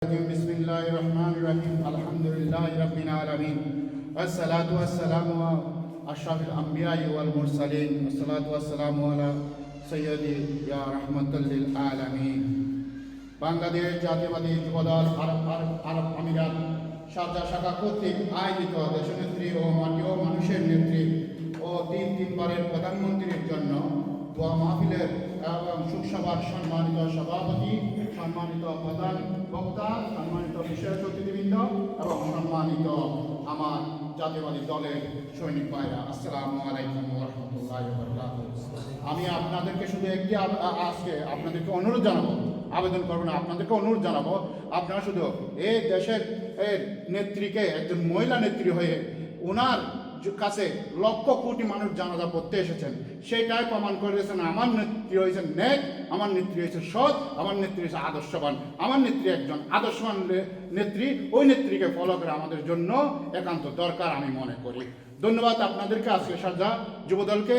बिस्मिल्लाहिर्रहमानिर्रहीम अल्हम्दुलिल्लाहि रब्बिल आलमीन अस्सलातु वस्सलामु अला अशरफिल अंबिया'i वल मुरसलीन अस्सलातु वस्सलामु अला सय्यदी या रहमाताल लिल आलामीन। বাংলাদেশ জাতীয়বাদী যুবদল আরব আমিরাত শারজাহ শাখা কর্তৃক আয়োজিত দেশনেত্রী ও মাটি ও মানুষের নেত্রী ও তিনবারের প্রধানমন্ত্রীর জন্য দোয়া মাহফিলের এবং শোকসভার সম্মানিত সভাপতি, সম্মানিত প্রধান বক্তা, সম্মানিত বিশেষ অতিথিবৃন্দ এবং সম্মানিত আমার জাতীয়বাদী দলের সৈনিক ভাইরা, আসসালামু আলাইকুম ওয়া রাহমাতুল্লাহি ওয়া বারাকাতুহু। আমি আপনাদেরকে শুধু একটি আজকে আপনাদেরকে অনুরোধ জানাবো, আবেদন করবো না, আপনাদেরকে অনুরোধ জানাবো, আপনারা শুধু এই দেশের নেত্রীকে একজন মহিলা নেত্রী হয়ে ওনার কাছে লক্ষ কোটি মানুষ জানাজা পড়তে এসেছেন, সেটাই প্রমাণ করে দিয়েছেন। আমার নেত্রী হয়েছেন নেক, আমার নেত্রী হয়েছে সৎ, আমার নেত্রী হয়েছে আদর্শবান, আমার নেত্রী একজন আদর্শবান নেত্রী। ওই নেত্রীকে ফলো করে আমাদের জন্য একান্ত দরকার আমি মনে করি। ধন্যবাদ আপনাদেরকে, আজকে শারজাহ যুবদলকে